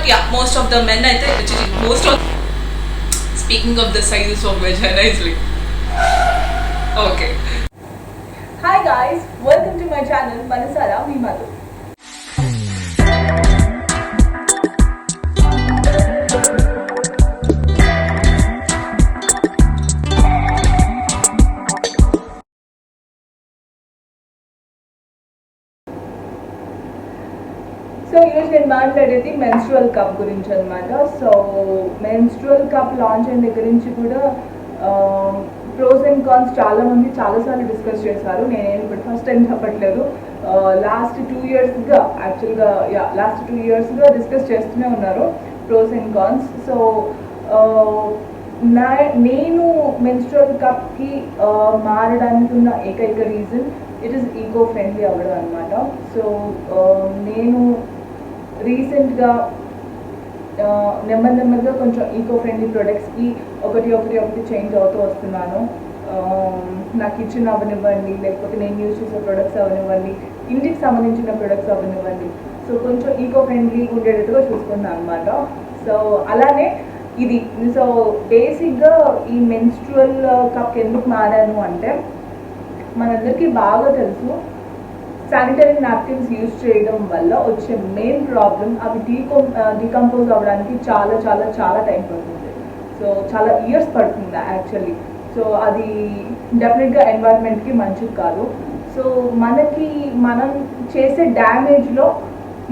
But yeah, most of the men, I think, most of, speaking of the sizes of vagina, is like, okay. Hi guys, welcome to my channel, Manasara Vimadu. So ఈరోజు నేను మాట్లాడేది menstrual cup గురించి అనమాట. So menstrual cup launch అయిన దగ్గర నుంచి కూడా pros and cons చాలామంది చాలాసార్లు డిస్కస్ చేశారు. నేను ఇప్పుడు ఫస్ట్ టైం చెప్పట్లేదు. లాస్ట్ 2 yearsగా యాక్చువల్గా లాస్ట్ 2 yearsగా డిస్కస్ చేస్తూనే ఉన్నారు ప్రోస్ అండ్ కాన్స్. సో నేను మెన్స్ట్రువల్ కప్కి మారడానికి ఉన్న ఏకైక reason it is eco friendly అవ్వడం అనమాట. సో నేను రీసెంట్గా నెమ్మదిగా కొంచెం ఈకో ఫ్రెండ్లీ ప్రొడక్ట్స్కి ఒకటి చేంజ్ అవుతూ వస్తున్నాను. నా కిచెన్ అవనివ్వండి, లేకపోతే నేను యూజ్ చేసే ప్రొడక్ట్స్ అవనివ్వండి, ఇంటికి సంబంధించిన ప్రొడక్ట్స్ అవనివ్వండి, సో కొంచెం ఈకో ఫ్రెండ్లీ ఉండేటట్టుగా చూసుకున్నాను అనమాట. సో అలానే ఇది. సో బేసిక్గా ఈ మెన్స్ట్రువల్ కప్కి ఎందుకు మారాను అంటే, మనందరికీ బాగా తెలుసు శానిటరీ నాప్కిన్స్ యూజ్ చేయడం వల్ల వచ్చే మెయిన్ ప్రాబ్లం అవి డీకంపోజ్ అవ్వడానికి చాలా చాలా చాలా టైం పడుతుంది. సో చాలా ఇయర్స్ పడుతుంది యాక్చువల్లీ. సో అది డెఫినెట్గా ఎన్వైర్న్మెంట్కి మంచిది కాదు. సో మనం చేసే డ్యామేజ్లో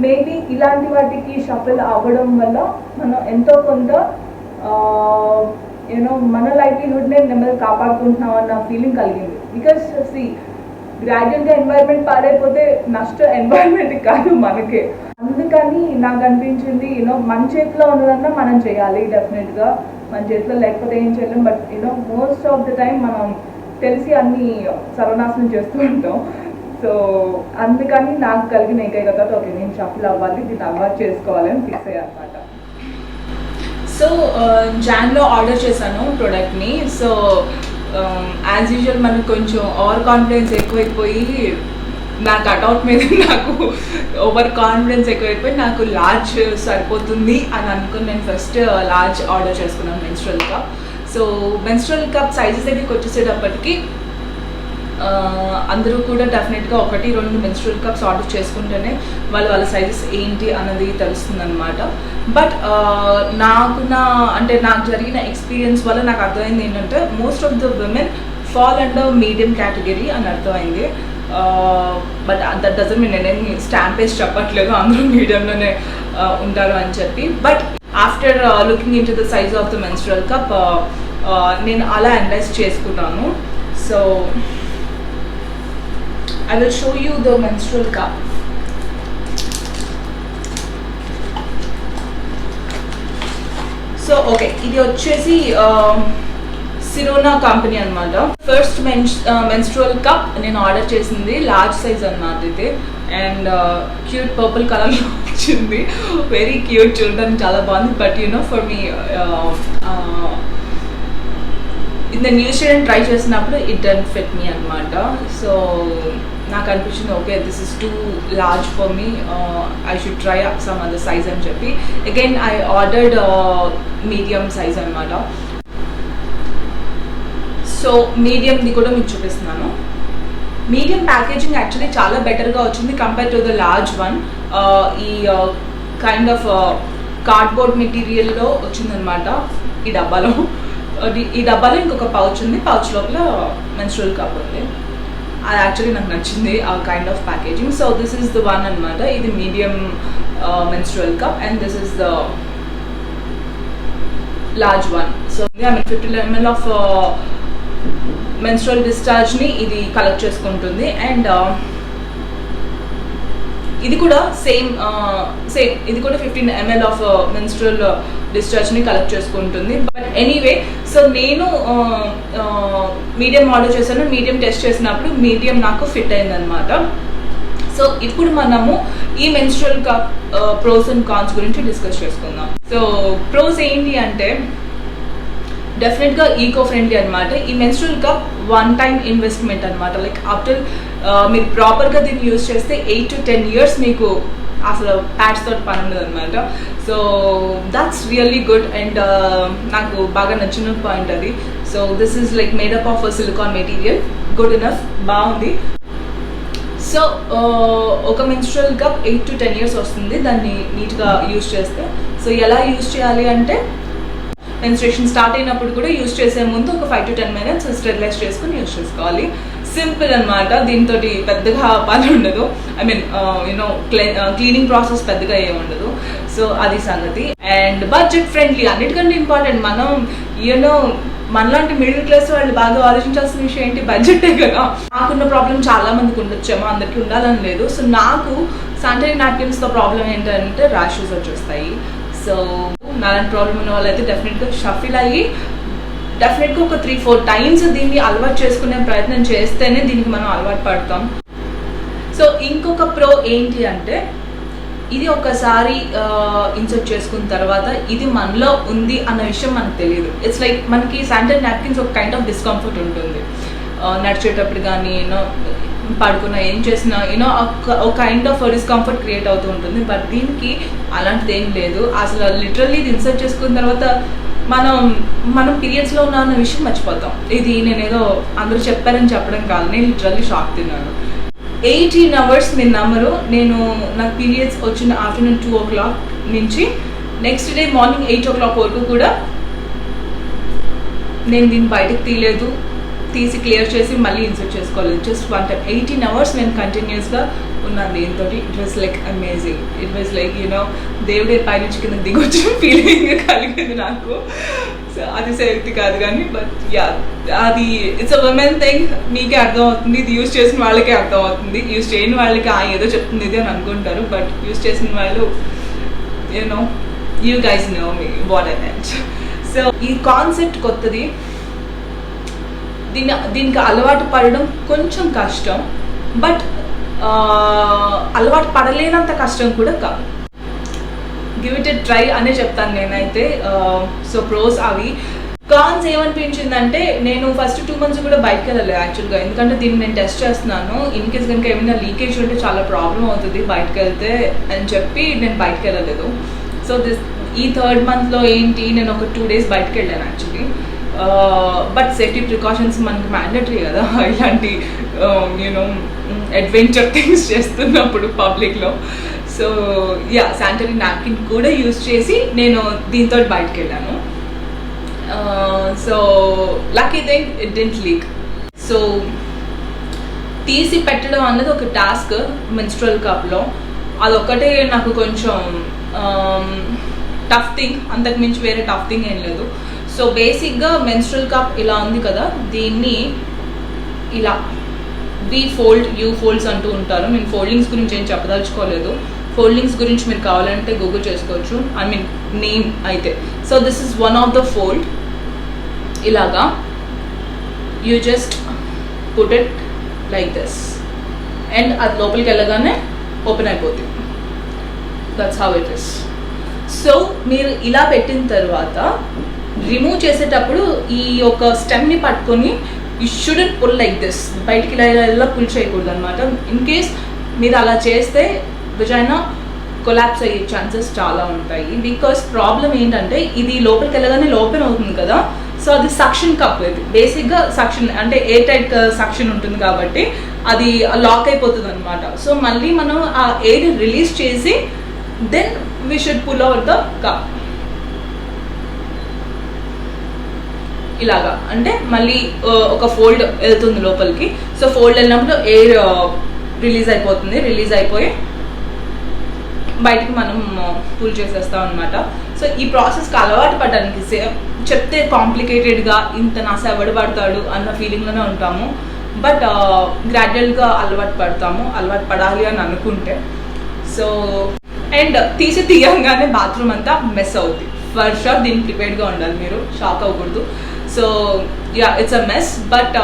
మేబీ ఇలాంటి వాటికి షఫల్ అవ్వడం వల్ల మనం ఎంతో కొంత మన లైవ్లీహుడ్ని నెమ్మది కాపాడుకుంటున్నాం అన్న ఫీలింగ్ కలిగింది. బికాస్ గ్రాడ్యువల్గా ఎన్వైర్న్మెంట్ పాడైపోతే నష్టం ఎన్వైర్న్మెంట్కి కాదు మనకే. అందుకని నాకు అనిపించింది మన చేతిలో ఉన్నదన్నా మనం చేయాలి. డెఫినెట్గా మన చేతిలో లేకపోతే ఏం చేయలేం. But most of the time మనం తెలిసి అన్ని సర్వనాశనం చేస్తూ ఉంటాం. సో అందుకని నాకు కలిగిన ఏకైకత ఓకే, నేను షఫల్ అవ్వాలి, దీన్ని అలవాటు చేసుకోవాలి అని ఫిక్స్ అయ్యాను అనమాట. సో జాన్లో ఆర్డర్ చేశాను ప్రోడక్ట్ని. సో యాజ్ యూజువల్ మనకు కొంచెం ఓవర్ కాన్ఫిడెన్స్ ఎక్కువైపోయి, నా కట్అవుట్ మీద నాకు ఓవర్ కాన్ఫిడెన్స్ ఎక్కువైపోయి నాకు లార్జ్ సరిపోతుంది అని అనుకుని నేను ఫస్ట్ లార్జ్ ఆర్డర్ చేసుకున్నాను menstrual cup. So menstrual cup sizes దగ్గరికి వచ్చేసేటప్పటికి అందరూ కూడా డెఫినెట్గా 1-2 మెన్స్ట్రువల్ కప్స్ ఆర్డర్ చేసుకుంటేనే వాళ్ళ సైజెస్ ఏంటి అన్నది తెలుస్తుంది అనమాట. బట్ నాకు జరిగిన ఎక్స్పీరియన్స్ వల్ల నాకు అర్థమైంది ఏంటంటే, most of the women fall under medium category అని అర్థమైంది. బట్ దట్ డజంట్ మీన్ నేనేమి స్టాంప్ వేసి చెప్పట్లేదు అందరూ మీడియంలోనే ఉంటారు అని చెప్పి. But after looking in to the size of the menstrual cup నేను అలా అనలైజ్ చేసుకున్నాను. So I will show you the menstrual cup. So okay, ఇది వచ్చేసి సిరోనా కంపెనీ అనమాట. ఫస్ట్ మెన్స్ట్రువల్ కప్ నేను ఆర్డర్ చేసింది లార్జ్ సైజ్ అన్నమాట ఇది. అండ్ క్యూట్ పర్పుల్ కలర్లో వచ్చింది. వెరీ క్యూట్, చూడడానికి చాలా బాగుంది. బట్ ఫర్ మీ ఇది నేను యూజ్ చేయడానికి ట్రై చేసినప్పుడు ఇట్ డోంట్ ఫిట్ మీ అనమాట. సో నాకు అనిపించింది okay, this is two large for me, I should try some other size అని చెప్పి again I ordered medium size అనమాట. సో మీడియంది కూడా మీకు చూపిస్తున్నాను. మీడియం ప్యాకేజింగ్ యాక్చువల్లీ చాలా బెటర్గా వచ్చింది compare to the large one. ఈ కైండ్ ఆఫ్ కార్డ్బోర్డ్ మెటీరియల్లో వచ్చిందనమాట ఈ డబ్బాలో. ఈ డబ్బాలో ఇంకొక పౌచ్ ఉంది, పౌచ్ లోపల మెన్స్ట్రువల్ కప్ ఉంది. అది యాక్చువల్లీ నాకు నచ్చింది ఆ kind of packaging. So this is the one అనమాట. ఇది medium menstrual cup and this is the large one. So 50 ml of menstrual డిశ్చార్జ్ని ఇది కలెక్ట్ చేసుకుంటుంది. అండ్ ఇది కూడా సేమ్ ఇది కూడా 15 ml ఆఫ్ మెన్స్ట్రువల్ డిశ్చార్జ్ని కలెక్ట్ చేసుకుంటుంది. బట్ ఎనీవే, సో నేను మీడియం ఆర్డర్ చేశాను. మీడియం టెస్ట్ చేసినప్పుడు మీడియం నాకు ఫిట్ అయిందనమాట. సో ఇప్పుడు మనము ఈ menstrual cup pros and cons గురించి డిస్కస్ చేసుకుందాం. సో ప్రోస్ ఏంటి అంటే, డెఫినెట్గా ఈకో ఫ్రెండ్లీ అనమాట. ఈ మెన్స్ట్రువల్ కప్ 1 time ఇన్వెస్ట్మెంట్ అనమాట. లైక్ ఆఫ్టర్ మీరు ప్రాపర్గా దీన్ని యూజ్ చేస్తే 8 to 10 years మీకు అసలు ప్యాడ్స్ తోటి పని ఉండదు అనమాట. So that's really good and నాకు బాగా నచ్చిన పాయింట్ అది. So this is like made up of silicon material, good enough, బాగుంది. సో ఒక మెన్స్ట్రువల్ కప్ 8 to 10 years వస్తుంది దాన్ని నీట్గా యూజ్ చేస్తే. సో ఎలా యూజ్ చేయాలి అంటే మెన్స్ట్రుయేషన్ స్టార్ట్ అయినప్పుడు కూడా యూజ్ చేసే ముందు ఒక 5 to 10 minutes స్టెరిలైజ్ చేసుకుని యూజ్ చేసుకోవాలి. సింపుల్ అనమాట, దీంతో పెద్దగా పని ఉండదు. ఐ మీన్ క్లీనింగ్ ప్రాసెస్ పెద్దగా ఏమి ఉండదు. సో అది సంగతి. అండ్ బడ్జెట్ ఫ్రెండ్లీ, అన్నిటికంటే ఇంపార్టెంట్. మనం మనలాంటి మిడిల్ క్లాస్ వాళ్ళు బాగా ఆలోచించాల్సిన విషయం ఏంటి? బడ్జెటే కదా. నాకున్న ప్రాబ్లం చాలా మందికి ఉండొచ్చేమో, అందరికీ ఉండాలని లేదు. సో నాకు శానిటరీ నాప్కిన్స్తో ప్రాబ్లం ఏంటంటే ర్యాషెస్ వచ్చేస్తాయి. సో నాలాంటి ప్రాబ్లం ఉన్న వాళ్ళైతే డెఫినెట్గా షఫిల్ అయ్యి డెఫినెట్గా ఒక 3-4 times దీన్ని అలవాటు చేసుకునే ప్రయత్నం చేస్తేనే దీనికి మనం అలవాటు పడతాం. సో ఇంకొక ప్రో ఏంటి అంటే ఇది ఒకసారి ఇన్సర్ట్ చేసుకున్న తర్వాత ఇది మనలో ఉంది అన్న విషయం మనకు తెలియదు. ఇట్స్ లైక్ మనకి శానిటరీ నాప్కిన్స్ ఒక కైండ్ ఆఫ్ డిస్కంఫర్ట్ ఉంటుంది. నడిచేటప్పుడు కానీ పడుకున్నా ఏం చేసినా ఒక కైండ్ ఆఫ్ డిస్కంఫర్ట్ క్రియేట్ అవుతూ ఉంటుంది. బట్ దీనికి అలాంటిది ఏం లేదు. అసలు లిటరల్లీ ఇది ఇన్సర్ట్ చేసుకున్న తర్వాత మనం పీరియడ్స్లో ఉన్న అన్న విషయం మర్చిపోతాం. ఇది నేనేదో అందరూ చెప్పారని చెప్పడం కాదు, నేను లిటరల్లీ షాక్ తిన్నాను. 18 hours మీరు నమ్మరు, నాకు పీరియడ్స్ వచ్చిన ఆఫ్టర్నూన్ 2 o'clock నుంచి నెక్స్ట్ డే మార్నింగ్ 8 o'clock వరకు కూడా నేను దీన్ని బయటకు తీయలేదు. తీసి క్లియర్ చేసి మళ్ళీ ఇన్సర్ట్ చేసుకోలేదు. జస్ట్ 1 time 18 hours నేను కంటిన్యూస్గా ఉన్నాను దీంతో. It was like amazing. It was like దేవుడే పైనుంచి కింద దిగొచ్చిన ఫీలింగ్ కలిగింది నాకు. సో అది సేఫ్టీ కాదు కానీ బట్ యా, అది ఇట్స్ అ ఉమెన్ థింగ్. మీకే అర్థం అవుతుంది, ఇది యూజ్ చేసిన వాళ్ళకే అర్థం అవుతుంది. యూజ్ చేయని వాళ్ళకి ఏదో చెప్తుంది ఇది అని అనుకుంటారు. బట్ యూజ్ చేసిన వాళ్ళు you guys know me what I meant. So ఈ కాన్సెప్ట్ కొత్తది, దీనికి అలవాటు పడడం కొంచెం కష్టం. బట్ అలవాటు పడలేనంత కష్టం కూడా కాదు. గివ్ ఇట్ ఎ ట్రై అనే చెప్తాను నేనైతే. సో ప్రోస్ అవి. కాన్స్ ఏమనిపించిందంటే నేను ఫస్ట్ 2 months కూడా బయటకు వెళ్ళలేదు యాక్చువల్గా. ఎందుకంటే దీన్ని నేను టెస్ట్ చేస్తున్నాను. ఇన్ కేస్ కనుక ఏమైనా లీకేజ్ ఉంటే చాలా ప్రాబ్లం అవుతుంది బయటకు వెళ్తే అని చెప్పి నేను బయటకు వెళ్ళలేదు. సో ఈ 3rd month ఏంటి, నేను ఒక 2 days బయటకు వెళ్ళాను యాక్చువల్లీ. బట్ సేఫ్టీ ప్రికాషన్స్ మనకి మ్యాండేటరీ కదా ఇలాంటి అడ్వెంచర్ థింగ్స్ చేస్తున్నప్పుడు పబ్లిక్లో. సో యా, శానిటరీ నాప్కిన్ కూడా యూజ్ చేసి నేను దీంతో బయటకు వెళ్ళాను. So lucky thing it didn't leak. So తీసి పెట్టడం అన్నది ఒక టాస్క్ మెన్స్ట్రువల్ కప్లో. అదొక్కటే నాకు కొంచెం టఫ్ థింగ్, అంతకుమించి వేరే టఫ్ థింగ్ ఏం లేదు. సో బేసిక్గా మెన్స్ట్రువల్ కప్ ఇలా ఉంది కదా, దీన్ని ఇలా యూ ఫోల్డ్స్ అంటూ ఉంటారు. నేను ఫోల్డింగ్స్ గురించి ఏం చెప్పదలుచుకోలేదు. ఫోల్డింగ్స్ గురించి మీరు కావాలంటే గూగుల్ చేసుకోవచ్చు, ఐ మీన్ నేమ్ అయితే. So this is one of the fold. ఇలాగా you just put it like this and అది లోపలికి వెళ్ళగానే ఓపెన్ అయిపోతుంది. That's how it is. So మీరు ఇలా పెట్టిన తర్వాత రిమూవ్ చేసేటప్పుడు ఈ యొక్క స్టెమ్ని పట్టుకొని you should pull like this, బయటికి ఇలా పుల్ చేయకూడదు అనమాట. ఇన్ కేస్ మీరు అలా చేస్తే విజైనా కొలాప్స్ అయ్యే ఛాన్సెస్ చాలా ఉంటాయి. బికాస్ ప్రాబ్లం ఏంటంటే ఇది లోపలికి వెళ్ళగానే ఓపెన్ అవుతుంది కదా. సో అది సక్షన్ కప్. ఇది బేసిక్గా సక్షన్ అంటే ఎయిర్ టైట్ సక్షన్ ఉంటుంది కాబట్టి అది లాక్ అయిపోతుంది అనమాట. సో మళ్ళీ మనం ఆ ఎయిర్ రిలీజ్ చేసి then we should pull out the cup. ఇలాగా అంటే మళ్ళీ ఒక ఫోల్డ్ వెళ్తుంది లోపలికి. సో ఫోల్డ్ వెళ్ళినప్పుడు ఎయిర్ రిలీజ్ అయిపోతుంది. రిలీజ్ అయిపోయి బయటికి మనం పుల్ చేసేస్తాం అనమాట. సో ఈ ప్రాసెస్కి అలవాటు పడడానికి చెప్తే కాంప్లికేటెడ్గా ఇంత నాస ఎవడు పడతాడు అన్న ఫీలింగ్లోనే ఉంటాము. బట్ గ్రాడ్యువల్గా అలవాటు పడతాము, అలవాటు పడాలి అని అనుకుంటే. సో అండ్ తీయంగానే బాత్రూమ్ అంతా మెస్ అవుతుంది. ఫర్ షూర్ దీన్ని ప్రిపేర్డ్గా ఉండాలి, మీరు షాక్ అవ్వకూడదు. So yeah, it's a mess but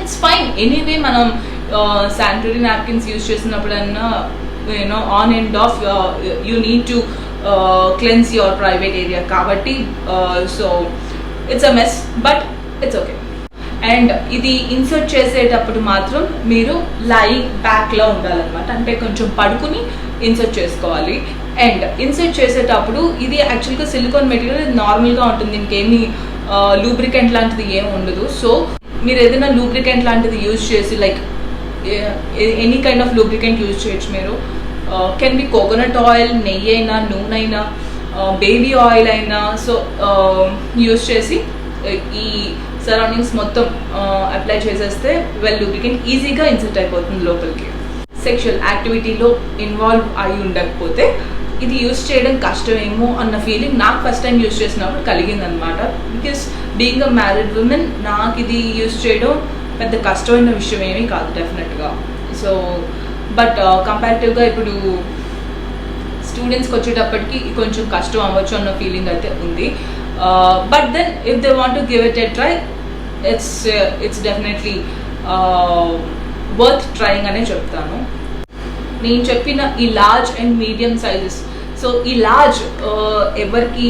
it's fine. Anyway మనం శానిటరీ నాప్కిన్స్ యూజ్ చేసినప్పుడన్నా on and off you need to cleanse your private area కాబట్టి. So it's a mess but it's okay. And ఇది insert చేసేటప్పుడు మాత్రం మీరు lying బ్యాక్లో ఉండాలన్నమాట. అంటే కొంచెం పడుకుని ఇన్సర్ట్ చేసుకోవాలి. అండ్ ఇన్సర్ట్ చేసేటప్పుడు ఇది యాక్చువల్గా సిలికాన్ మెటీరియల్ నార్మల్గా ఉంటుంది, ఇంకేమీ లూబ్రికెంట్ లాంటిది ఏమి ఉండదు. సో మీరు ఏదైనా లూబ్రికెంట్ లాంటిది యూజ్ చేసి like any kind of lubricant use చేయొచ్చు మీరు. కెన్ బి కోకోనట్ ఆయిల్, నెయ్యి అయినా, నూనె అయినా, బేబీ ఆయిల్ అయినా. సో యూజ్ చేసి ఈ సరౌండింగ్స్ మొత్తం అప్లై చేసేస్తే వెల్ లూబ్రికెంట్ ఈజీగా ఇన్సర్ట్ అయిపోతుంది లోపలికి. సెక్షువల్ యాక్టివిటీలో ఇన్వాల్వ్ అయి ఉండకపోతే ఇది యూజ్ చేయడం కష్టమేమో అన్న ఫీలింగ్ నాకు ఫస్ట్ టైం యూజ్ చేసినప్పుడు కలిగిందనమాట. Because being a married woman నాకు ఇది యూజ్ చేయడం పెద్ద కష్టమైన విషయం ఏమీ కాదు డెఫినెట్గా. సో బట్ కంపారిటివ్గా ఇప్పుడు స్టూడెంట్స్కి వచ్చేటప్పటికి కొంచెం కష్టం అవ్వచ్చు అన్న ఫీలింగ్ అయితే ఉంది. But then if they want to give it a try, it's definitely worth trying అనే చెప్తాను. నేను చెప్పిన ఈ large and medium sizes, so ఈ లార్జ్ ఎవరికి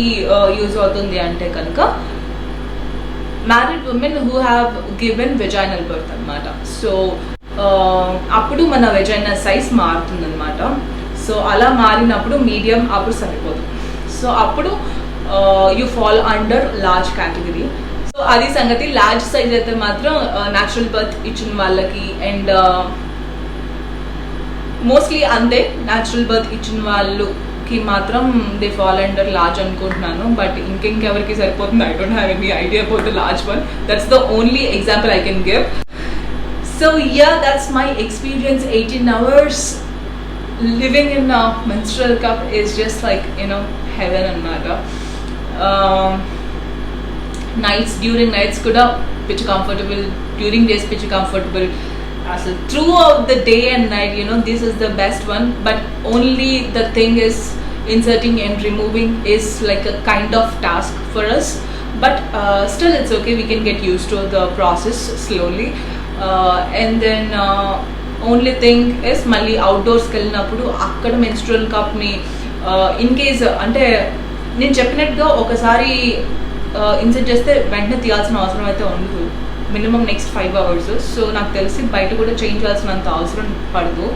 యూజ్ అవుతుంది అంటే కనుక married women who have given vaginal birth అనమాట. సో అప్పుడు మన వెజైనల్ సైజ్ మారుతుందన్నమాట. సో అలా మారినప్పుడు మీడియం అప్పుడు సరిపోదు. సో అప్పుడు you fall under large category. So అది సంగతి. లార్జ్ సైజ్ అయితే మాత్రం న్యాచురల్ బర్త్ ఇచ్చిన వాళ్ళకి అండ్ మోస్ట్లీ అంతే, న్యాచురల్ బర్త్ ఇచ్చిన వాళ్ళకి మాత్రం దే ఫాల్ అండర్ లార్జ్ అనుకుంటున్నాను. బట్ ఇంకెవరికి సరిపోతుంది, I don't have any idea about the large one. That's the only example I can give. So yeah, that's my experience. 18 hours living in a menstrual cup is just like, you know, heaven annamata. Nights, during nights kuda pitch comfortable, during days pitch comfortable. So throughout the day and night, you know, this is the best one. But only the thing is inserting and removing is like a kind of task for us. But still it's okay, we can get used to the process slowly. And then only thing is మళ్ళీ అవుట్డోర్స్కి వెళ్ళినప్పుడు అక్కడ menstrual కప్ని in case అంటే నేను చెప్పినట్టుగా ఒకసారి insert చేస్తే వెంటనే తీయాల్సిన అవసరం అయితే ఉండదు, మినిమం నెక్స్ట్ 5 hours. సో నాకు తెలిసి బయట కూడా చేంజ్ చేయాల్సినంత అవసరం పడదు.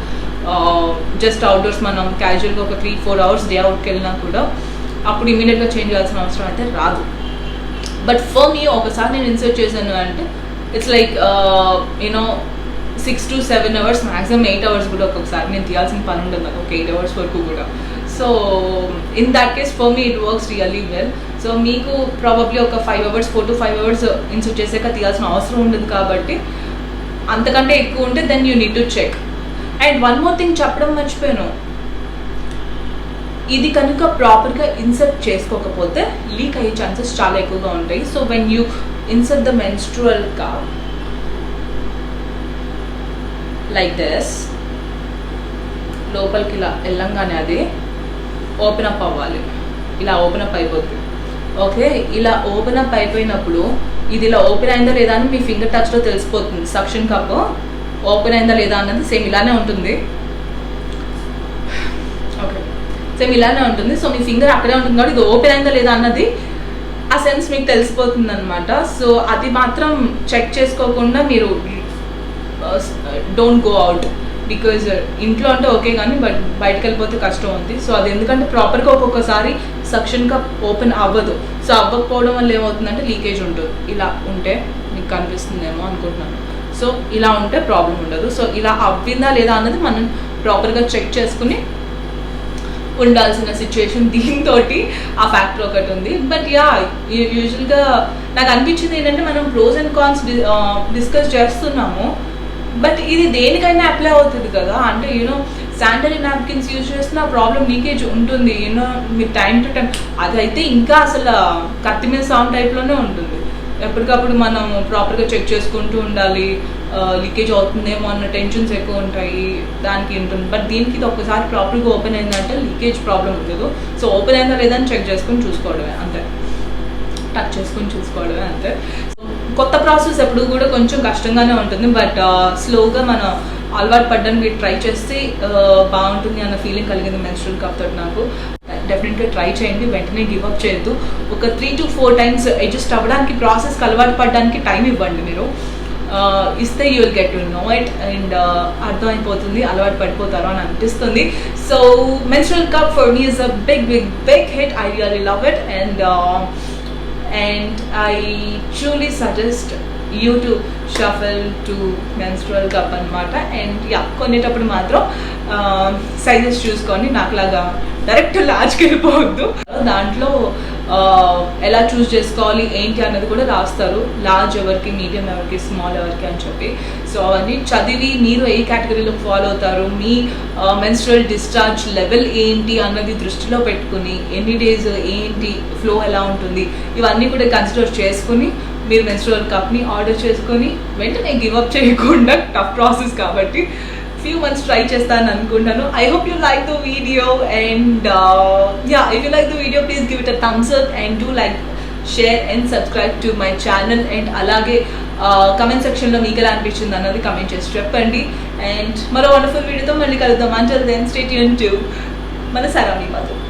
జస్ట్ అవుట్డోర్స్ మనం క్యాజువల్గా ఒక 3-4 hours డే అవుట్కి వెళ్ళినా కూడా అప్పుడు ఇమీడియట్గా చేంజ్ చేయాల్సిన అవసరం అయితే రాదు. బట్ ఫర్ మీ ఒకసారి నేను ఇన్సర్ట్ చేశాను అంటే it's like you know 6 to 7 hours, maximum 8 hours కూడా ఒక్కొక్కసారి నేను తీయాల్సిన పని ఉండదు నాకు, ఒక 8 hours వరకు కూడా. So in that case for me it works really well. So మీకు ప్రాబబ్లీ ఒక 5 hours, 4 to 5 hours ఇన్సర్ట్ చేసాక తీయాల్సిన అవసరం ఉండదు కాబట్టి అంతకంటే ఎక్కువ ఉంటే then you need to check. And one more thing చెప్పడం మర్చిపోయాను, ఇది కనుక ప్రాపర్గా ఇన్సర్ట్ చేసుకోకపోతే లీక్ అయ్యే ఛాన్సెస్ చాలా ఎక్కువగా ఉంటాయి. So when you insert the menstrual cup like this, లోపలికి ఇలా వెళ్ళంగానే అది ఓపెన్ అప్ అవ్వాలి. ఇలా ఓపెన్ అప్ అయిపోతుంది. ఓకే, ఇలా ఓపెన్ అప్ అయిపోయినప్పుడు ఇది ఇలా ఓపెన్ అయిందా లేదా అని మీ ఫింగర్ టచ్లో తెలిసిపోతుంది. సక్షన్ కప్ ఓపెన్ అయిందా లేదా అన్నది సేమ్ ఇలానే ఉంటుంది. ఓకే, సేమ్ ఇలానే ఉంటుంది. సో మీ ఫింగర్ అక్కడే ఉంటుంది కాబట్టి ఇది ఓపెన్ అయిందా లేదా అన్నది ఆ సెన్స్ మీకు తెలిసిపోతుంది అనమాట. సో అది మాత్రం చెక్ చేసుకోకుండా మీరు డోంట్ గో అవుట్. బికాజ్ ఇంట్లో అంటే ఓకే కానీ బట్ బయటకు వెళ్ళిపోతే కష్టం ఉంది. సో అది ఎందుకంటే ప్రాపర్గా ఒక్కొక్కసారి సక్షన్ కప్ ఓపెన్ అవ్వదు. సో అవ్వకపోవడం వల్ల ఏమవుతుందంటే లీకేజ్ ఉంటుంది. ఇలా ఉంటే మీకు కనిపిస్తుందేమో అనుకుంటున్నాను. సో ఇలా ఉంటే ప్రాబ్లం ఉండదు. సో ఇలా అవ్విందా లేదా అన్నది మనం ప్రాపర్గా చెక్ చేసుకుని ఉండాల్సిన సిచ్యువేషన్. దీంతో ఆ ఫ్యాక్టర్ ఒకటి ఉంది. బట్ యా, యూజువల్గా నాకు అనిపించింది ఏంటంటే మనం ప్రోస్ అండ్ కాన్స్ డిస్కస్ చేస్తున్నాము, బట్ ఇది దేనికైనా అప్లై అవుతుంది కదా. అంటే యూనో శానిటరీ నాప్కిన్స్ యూజ్ చేస్తున్న ప్రాబ్లం లీకేజ్ ఉంటుంది. యూనో మీరు టైం టు టైం అదైతే ఇంకా అసలు కత్తి మీద సౌండ్ టైప్లోనే ఉంటుంది. ఎప్పటికప్పుడు మనం ప్రాపర్గా చెక్ చేసుకుంటూ ఉండాలి. లీకేజ్ అవుతుందేమో అన్న టెన్షన్స్ ఎక్కువ ఉంటాయి, దానికి ఉంటుంది. బట్ దీనికి ఇది ఒక్కసారి ప్రాపర్గా ఓపెన్ అయిందంటే లీకేజ్ ప్రాబ్లం ఉండదు. సో ఓపెన్ అయిందా లేదా అని చెక్ చేసుకుని చూసుకోవడమే అంతే, టచ్ చేసుకుని చూసుకోవడమే అంతే. కొత్త ప్రాసెస్ ఎప్పుడు కూడా కొంచెం కష్టంగానే ఉంటుంది. బట్ స్లోగా మనం అలవాటు పడడానికి ట్రై చేస్తే బాగుంటుంది అన్న ఫీలింగ్ కలిగింది మెన్స్ట్రువల్ కప్ తోటి నాకు. డెఫినెట్గా ట్రై చేయండి, వెంటనే గివ్ అప్ చేయొద్దు. ఒక 3 to 4 times అడ్జస్ట్ అవ్వడానికి, ప్రాసెస్కి అలవాటు పడడానికి టైం ఇవ్వండి మీరు. ఇస్తే you will get to know it and అర్థమైపోతుంది, అలవాటు పడిపోతారు అని అనిపిస్తుంది. So menstrual cup for me is a big hit. I really love it and I truly suggest you to shuffle to menstrual cup అనమాట. And yeah, కొనేటప్పుడు మాత్రం sizes చూసుకొని నాకులాగా direct లార్జ్కి వెళ్ళిపోవద్దు. దాంట్లో ఎలా చూస్ చేసుకోవాలి ఏంటి అన్నది కూడా రాస్తారు, లార్జ్ ఎవరికి, మీడియం ఎవరికి, స్మాల్ ఎవరికి అని చెప్పి. సో అవన్నీ చదివి మీరు ఏ కేటగిరీలో ఫాలో అవుతారు, మీ మెన్స్ట్రువల్ డిశ్చార్జ్ లెవెల్ ఏంటి అన్నది దృష్టిలో పెట్టుకుని, ఎన్ని డేస్ ఏంటి, ఫ్లో ఎలా ఉంటుంది, ఇవన్నీ కూడా కన్సిడర్ చేసుకుని మీరు మెన్స్ట్రువల్ కప్ని ఆర్డర్ చేసుకొని వెంటనే గివ్ అప్ చేయకుండా, టఫ్ ప్రాసెస్ కాబట్టి few months try చేస్తాను అనుకుంటాను. I hope you like the video and yeah, if you like the video please give it a thumbs up and do like, share and subscribe to my channel and అలాగే comment సెక్షన్లో మీకు ఎలా అనిపించింది అన్నది comment చేసి చెప్పండి. And మరో wonderful వీడియోతో మళ్ళీ కలుద్దాం. Until then stay tuned to మన సరౌండింగ్ మాత్రం.